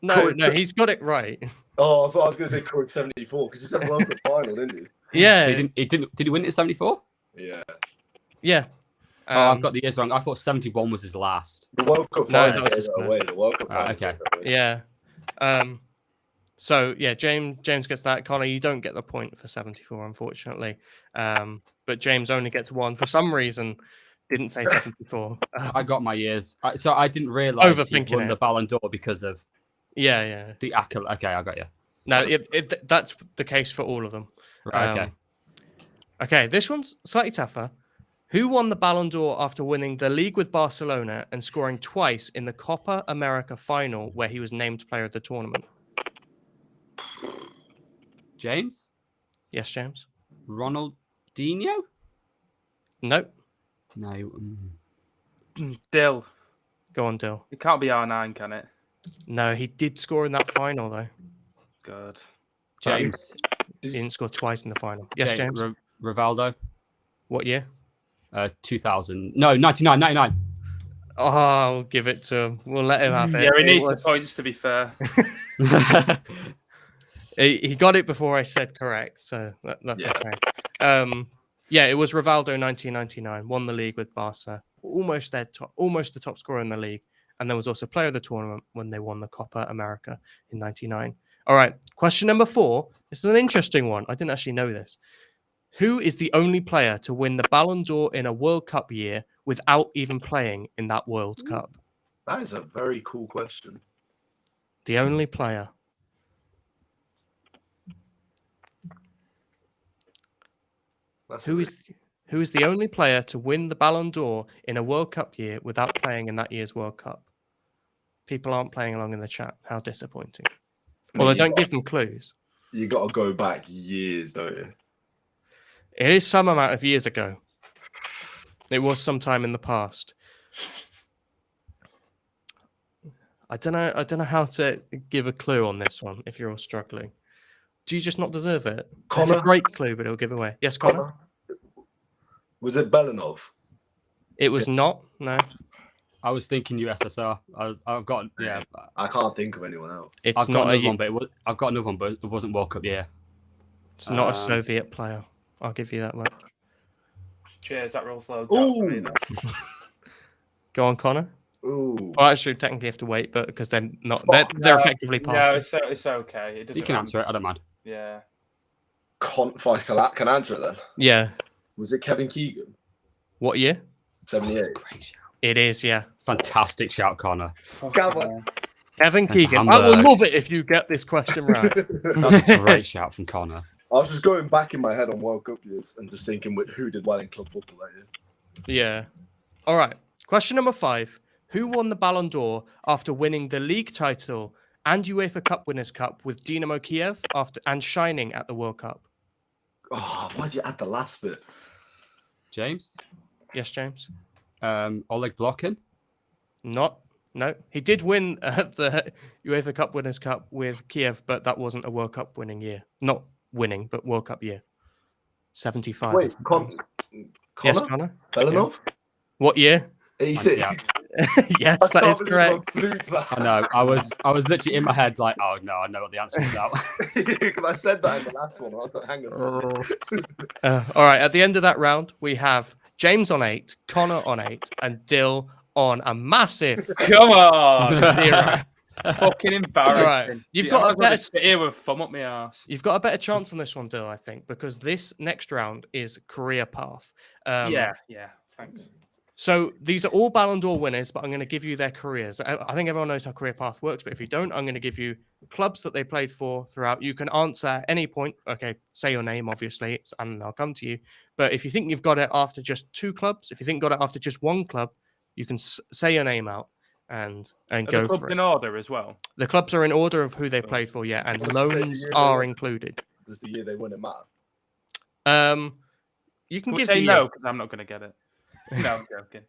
No, he's got it right. Oh, I thought I was going to say Cruyff 74 because he said World Cup final, didn't he? Yeah. Did he win it in '74? Yeah. Yeah. I've got the years wrong. I thought 71 was his last. The World Cup No, final that was his gave it first. away. The World Cup final Okay. gave it away. Yeah. So yeah, James gets that. Connor, you don't get the point for 74, unfortunately. But James only gets one for some reason. Didn't say 74. I got my years. So I didn't realize he Overthinking won it. the Ballon d'Or because of Yeah. the accolade. Okay, I got you. No, that's the case for all of them. Right, okay. Okay, this one's slightly tougher. Who won the Ballon d'Or after winning the league with Barcelona and scoring twice in the Copa America final, where he was named player of the tournament? James? Yes, James. Ronaldinho? Nope. No. Dill. Go on, Dill. It can't be R9, can it? No, he did score in that final though. Good. James? He didn't score twice in the final. Yes, James. Rivaldo? What year? 2000. No, 99. Oh, I'll give it to him. We'll let him have it. Yeah, we It need was- the points, to be fair. He got it before I said correct, so that's Yeah. okay. Yeah, it was Rivaldo 1999. Won the league with Barca, almost the top scorer in the league, and then was also player of the tournament when they won the Copa America in '99. All right, question number 4. This is an interesting one. I didn't actually know this. Who is the only player to win the Ballon d'Or in a World Cup year without even playing in that World Cup? That is a very cool question. The only player. Who is the only player to win the Ballon d'Or in a World Cup year without playing in that year's World Cup? People aren't playing along in the chat. How disappointing. Well, they don't give them clues. You got to go back years, don't you? It is some amount of years ago. It was sometime in the past. I don't know how to give a clue on this one if you're all struggling. Do you just not deserve it? It's a Connor? great clue, but it'll give away. Yes, Connor? Was it Belanov? It was not. No. I was thinking USSR. I've got I can't think of anyone else. It's I've not got a, another one, but I've got another one, but it wasn't World Cup year. it's not a Soviet player. I'll give you that one. Cheers, that rolls loads out for me. Ooh. Go on, Connor. Ooh. Well, actually, technically, you have to wait, but because they're not, they're effectively No, passing. it's okay. It You can answer it. I don't mind. Yeah. Can I answer it then? Yeah. Was it Kevin Keegan? What year? 78. Great shout. It is, yeah. Fantastic shout, Connor. Come on. Kevin Thank Keegan. I will Hamburg. love it if you get this question right. That's a great shout from Connor. I was just going back in my head on World Cup years and just thinking who did well in club football that year. Yeah. All right. Question number 5. Who won the Ballon d'Or after winning the league title and UEFA Cup Winners' Cup with Dynamo Kiev and shining at the World Cup? Oh, why'd you add the last bit? James? Yes, James? Oleg Blokhin? Not. No. He did win the UEFA Cup Winners' Cup with Kiev, but that wasn't a World Cup winning year. Not winning, but World Cup year. 75. Wait, Yes, Connor? Connor? Belanov? What year? 86. Yeah. Yes, that is correct. I know. I was literally in my head like, oh no, I know what the answer is now. Because I said that in the last one. I was like, hang on. All right. At the end of that round, we have James on 8, Connor on 8, and Dill on a massive Come on. 0. Fucking embarrassing. Right. You've Yeah, got I'm a gonna better- sit here with thumb up my ass. You've got a better chance on this one, Dill, I think, because this next round is career path. Yeah. Thanks. So these are all Ballon d'Or winners, but I'm going to give you their careers. I think everyone knows how career path works, but if you don't, I'm going to give you clubs that they played for throughout. You can answer at any point. Okay, say your name, obviously, and I'll come to you. But if you think you've got it after just 2 clubs, if you think you got it after just 1 club, you can say your name out and Are go the clubs for in it. order as well? The clubs are in order of who they played for, yeah, and loans are included. Does the year they win it matter? You Can can we give say the year. no? Because I'm not going to get it. No, I'm joking.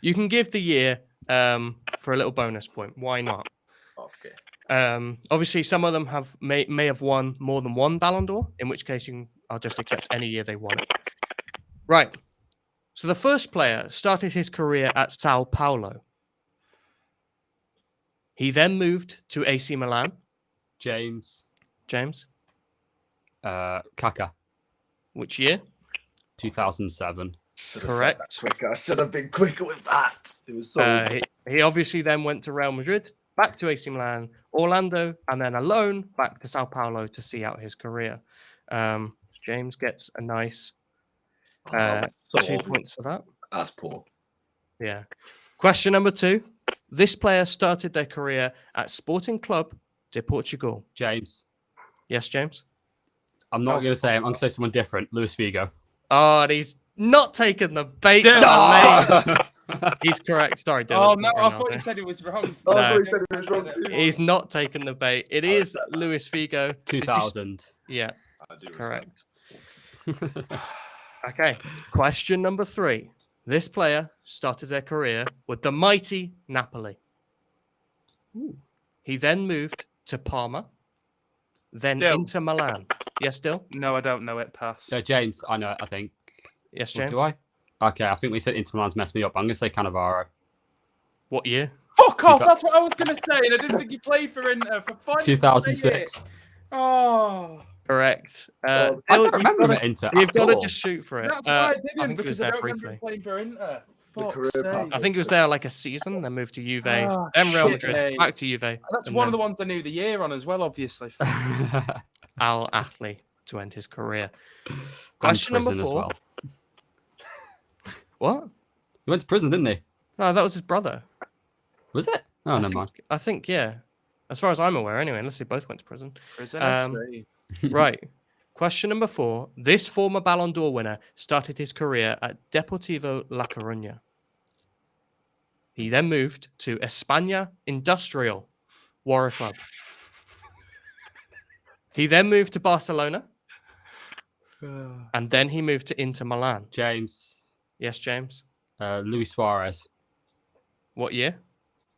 You can give the year for a little bonus point. Why not? Okay. Obviously, some of them may have won more than 1 Ballon d'Or, in which case I'll just accept any year they won it. Right. So the first player started his career at Sao Paulo. He then moved to AC Milan. James. James, Kaka. which year? 2007. Correct. I should have been quicker with that. It was so. He obviously then went to Real Madrid, back to AC Milan, Orlando, and then alone back to Sao Paulo to see out his career. James gets a nice so 2 awful. points for that. That's poor. Yeah. Question number 2. This player started their career at Sporting Club de Portugal. James. Yes, James? I'm not going to say him. I'm going to say someone different. Luis Figo. Oh, and he's not taken the bait. Dylan. that I laid. He's correct. Sorry, Dylan. Oh it's no, not I thought Ronaldo. you said it was wrong. Oh, I No. thought he said it was wrong too. He's not taken the bait. It is Luis Figo. 2000. Yeah, I do correct. Okay. Question number 3. This player started their career with the mighty Napoli. He then moved to Parma, then Dill. Inter Milan. Yes, Dill? No, I don't know it. Pass. James, I know it, I think. Yes, Or James? do I? Okay, I think we said Inter Milan's messed me up. I'm going to say Cannavaro. What year? Fuck off! That's what I was gonna say, and I didn't think he played for Inter. For fun. 2006. Oh, Correct. I Dill, I don't remember him at Inter. you've at got to all. just shoot for it. that's why I I didn't, think he was because I there don't remember briefly. him playing for Inter. Fuck's career sake. path. I think he was there like a season, then moved to Juve, Ah, then Real shit, Madrid, mate. back to Juve. That's and one of then the ones I knew the year on as well, obviously. Al Ahly to end his career. And Question number prison 4. as well. What? He went to prison, didn't he? No, that was his brother. Was it? Oh, never mind. I think, yeah. As far as I'm aware, anyway, unless they both went to prison. Prison Um, FC. Right. Question number 4. This former Ballon d'Or winner started his career at Deportivo La Coruña. He then moved to España Industrial, Warrior Club. He then moved to Barcelona, and then he moved to Inter Milan. James. Yes, James? Luis Suarez. What year?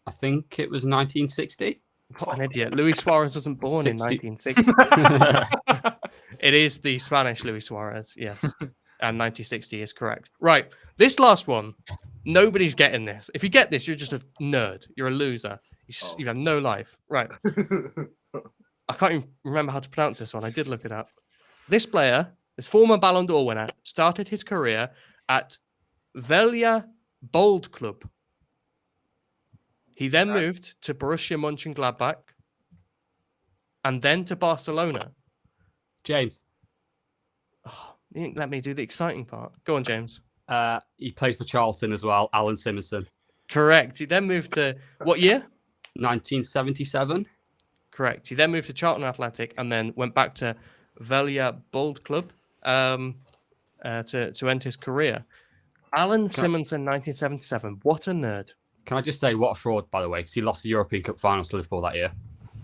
I think it was 1960. What an idiot. Luis Suarez wasn't born in 60. 1960. It is the Spanish Luis Suarez, yes. And 1960 is correct. Right. This last one, nobody's getting this. If you get this, you're just a nerd. You're a loser. You have no life. Right. I can't even remember how to pronounce this one. I did look it up. This player, this former Ballon d'Or winner, started his career at Velia Bold Club. He then moved to Borussia Mönchengladbach and then to Barcelona. James. Oh, you didn't let me do the exciting part. Go on, James. He played for Charlton as well. Alan Simonson. Correct. He then moved to what year? 1977. Correct. He then moved to Charlton Athletic and then went back to Velia Bold Club to end his career. Alan Simonson, 1977. What a nerd. Can I just say, what a fraud, by the way, because he lost the European Cup finals to Liverpool that year.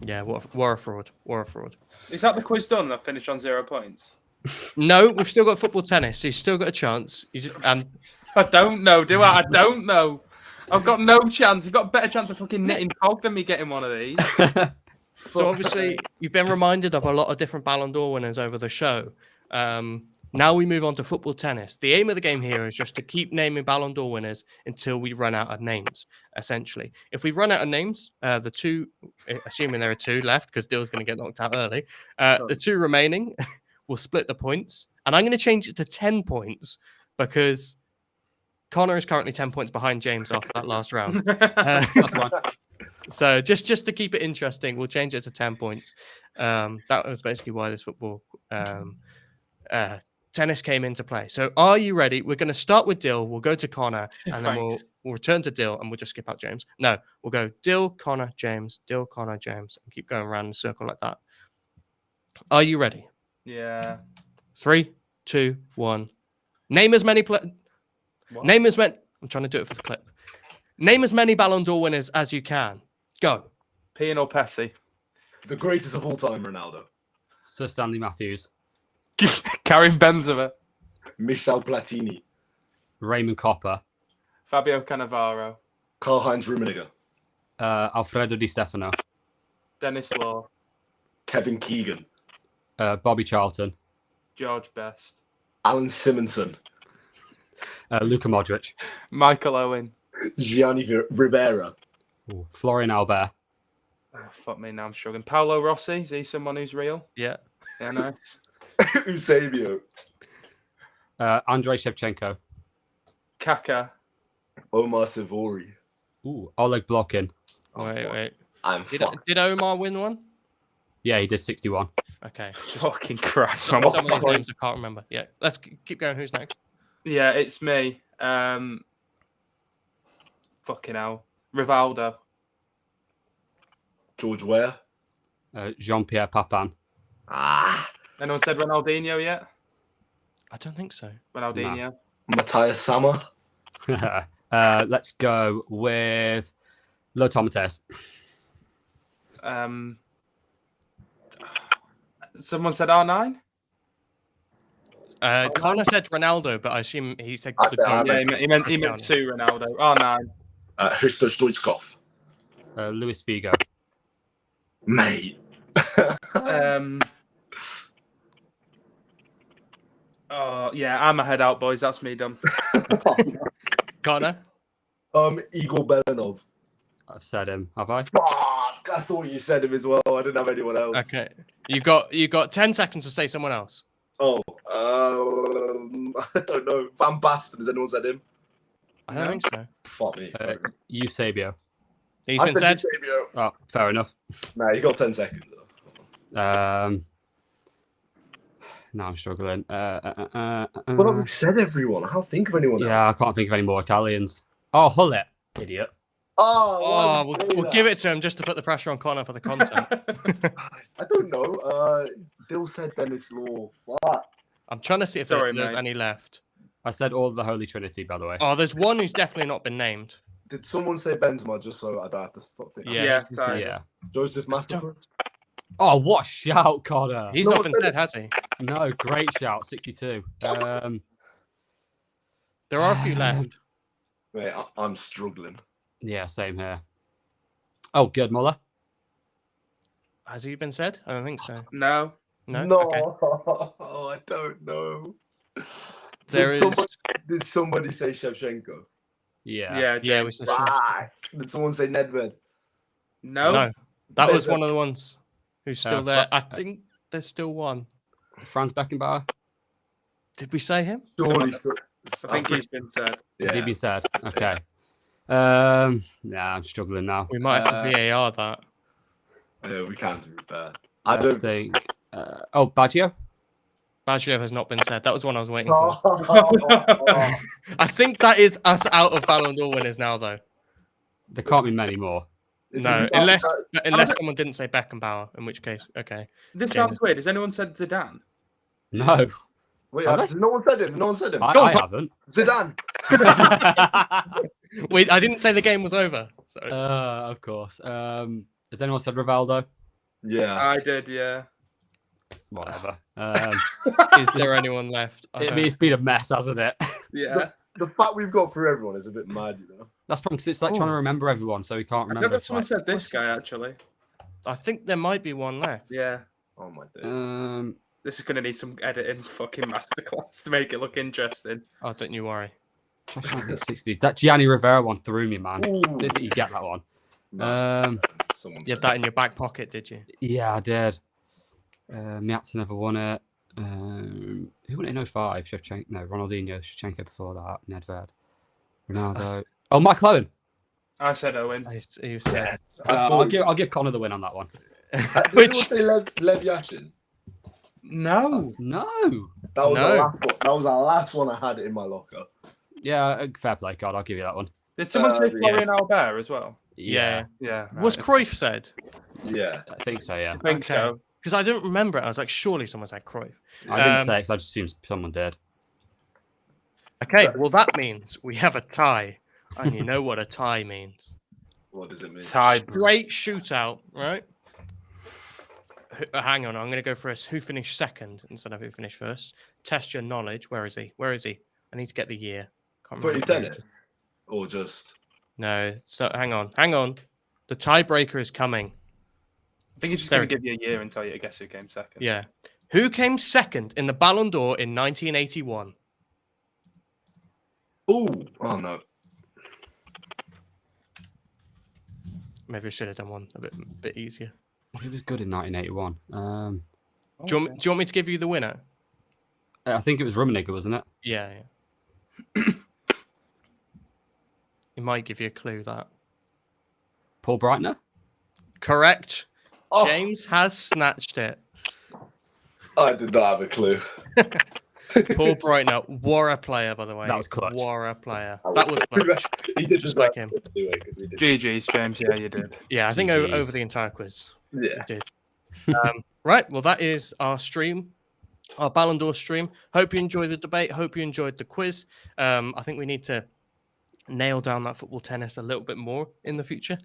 Yeah, what a fraud. What a fraud. Is that the quiz done? I finished on 0 points. No, we've still got football tennis. So you've still got a chance. I don't know, do I? I don't know. I've got no chance. You've got a better chance of fucking netting Pog than me getting one of these. So obviously, you've been reminded of a lot of different Ballon d'Or winners over the show. Now we move on to football tennis. The aim of the game here is just to keep naming Ballon d'Or winners until we run out of names, essentially. If we run out of names, the two, assuming there are 2 left, because Dill's going to get knocked out early, the 2 remaining will split the points. And I'm going to change it to 10 points because Connor is currently 10 points behind James after that last round. That's fine. So just to keep it interesting, we'll change it to 10 points. That was basically why this football tennis came into play. So are you ready? We're going to start with Dill. We'll go to Connor, and then we'll return to Dill, and we'll just skip out James. No, we'll go Dill, Connor, James, Dill, Connor, James, and keep going around in a circle like that. Are you ready? Yeah. 3, 2, 1. Name as many Name as many. I'm trying to do it for the clip. Name as many Ballon d'Or winners as you can. Go. Pian or Pessi? The greatest of all time, Ronaldo. Sir Stanley Matthews. Karim Benzema. Michel Platini. Raymond Copper. Fabio Cannavaro. Karl-Heinz Rummenigge. Alfredo Di Stefano. Dennis Law. Kevin Keegan. Bobby Charlton. George Best. Alan Simonson. Luka Modric. Michael Owen. Gianni Rivera. Florian Albert. Oh, fuck me, now I'm struggling. Paolo Rossi. Is he someone who's real? Yeah. Yeah, nice. Eusebio. Andrei Shevchenko. Kaka. Omar Sivori. Ooh, Oleg Blokin. Wait. I'm Did, fucked. did Omar win one? Yeah, he did 61. Okay. Just Fucking Christ, some man. of these names I can't remember. Yeah. Let's keep going. Who's next? Yeah, it's me. Fucking hell. Rivaldo. George Weah. Jean-Pierre Papin. Ah. Anyone said Ronaldinho yet? I don't think so. Ronaldinho. Matthias Sammer. Let's go with Lothar Matthäus. Someone said R9? Connor said Ronaldo, but I assume he said I the said- I GOAT. Yeah, he meant two Ronaldo. R9. Hristo Stoichkov. Luis Figo. Mate. Oh, yeah, I'm a head out, boys. That's me done. Connor? Igor Belanov. I've said him, have I? Fuck! I thought you said him as well. I didn't have anyone else. Okay. You got 10 seconds to say someone else. Oh, I don't know. Van Basten. Has anyone said him? I don't No. think so. Fuck me. Eusebio. He's I been said. Eusebio. Oh, fair enough. Nah, you got 10 seconds. Now I'm struggling. Well, I've said everyone. I can't think of anyone else. Yeah, I can't think of any more Italians. Oh, Hullet. Idiot. Oh, We'll give it to him just to put the pressure on Connor for the content. I don't know. Dill said Dennis Law. What? I'm trying to see if Sorry, there's mate. any left. I said all the Holy Trinity, by the way. Oh, there's one who's definitely not been named. Did someone say Benzema just so I don't have to stop thinking? Yeah, Yeah, he's been sorry. said. Yeah. Joseph Massacre? Oh, what a shout, Connor. He's No, not been said, has he? No, great shout. 62. There are a few left. Mate, I'm struggling. Yeah, same here. Oh, Gerd Muller. Has he been said? I don't think so. No. No. No, Okay. I don't know. There Did is. someone- Did somebody say Shevchenko? Yeah. Yeah, Yeah, we James. said. Ah, did someone say Nedved? No. No, that was Nedved. one of the ones who's still there. I Fra- think there's still one. Franz Beckenbauer. Did we say him? Surely. I think he's been said. Has he Yeah. been said? Okay. Yeah, I'm struggling now. We might have to VAR that. Yeah, we can't do that. I Let's don't think. Oh, Baggio. Baggio has not been said. That was one I was waiting for. Oh, I think that is us out of Ballon d'Or winners now, though. There can't be many more. No, unless someone didn't say Beckenbauer, in which case, okay. This Yeah. sounds weird. Has anyone said Zidane? No, Wait, Have they? no one said him. No one said him. I Go on, haven't. Zidane. Wait, I didn't say the game was over. So Of course. Has anyone said Rivaldo? Yeah. I did, yeah. Whatever. is there anyone left? I don't- It's been a mess, hasn't it? Yeah. The fact we've got through everyone is a bit mad, you know. That's probably because it's like trying to remember everyone, so we can't I don't remember. know if someone said this guy, actually. I think there might be one left. Yeah. Oh my days. This is going to need some editing fucking masterclass to make it look interesting. Oh, don't you worry. I'm trying to think 60. That Gianni Rivera one threw me, man. Ooh. Didn't think you get that one. Someone You said had that in your back pocket, did you? Yeah, I did. Miazza never won it. Who won it in 05? Shevchenko. No, Ronaldinho. Shevchenko before that. Nedved. Ronaldo. Oh, Mike Owen. I said Owen. You said. I'll give Connor the win on that one. Did Which anyone say Lev Yashin? No. No. That was No. the last one. That was the last one I had in my locker. Yeah, fair play, God. I'll give you that one. Did someone say yeah. Florian Albert as well? Yeah. Yeah. Was right. Cruyff said? Yeah. I think so, yeah. I think Okay. so. Because I don't remember it. I was like, surely someone said Cruyff. I didn't say it because I just assumed someone did. Okay, well that means we have a tie, and you know what a tie means. What does it mean? Tie. Straight shootout, right? Hang on, I'm going to go for a who finished second instead of who finished first. Test your knowledge. Where is he? Where is he? I need to get the year. Can't remember. 2010 it? Or just... No. So hang on. The tiebreaker is coming. I think he's just There going to give you a year and tell you to guess who came second. Yeah. Who came second in the Ballon d'Or in 1981? Ooh. Oh, no. Maybe I should have done one a bit easier. He was good in 1981. Do you want me to give you the winner? I think it was Rummenigge, wasn't it? Yeah. It might give you a clue that. Paul Breitner? Correct. Oh. James has snatched it. I did not have a clue. Paul Breitner, what a player, by the way. That was clutch. What a player. That was clutch. He did Just deserve like him. it anyway, 'cause we did. GG's, James. Yeah, you did. Yeah, I think GGs. over the entire quiz. Yeah. We did. Right. Well, that is our stream, our Ballon d'Or stream. Hope you enjoyed the debate. Hope you enjoyed the quiz. I think we need to nail down that football tennis a little bit more in the future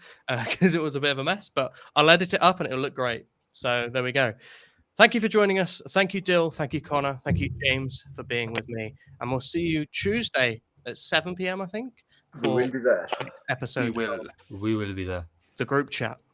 because it was a bit of a mess, but I'll edit it up and it'll look great. So there we go. Thank you for joining us. Thank you, Dill. Thank you, Connor. Thank you, James, for being with me. And we'll see you Tuesday at 7 p.m., I think, We for will be there. episode We will. We will be there. the group chat.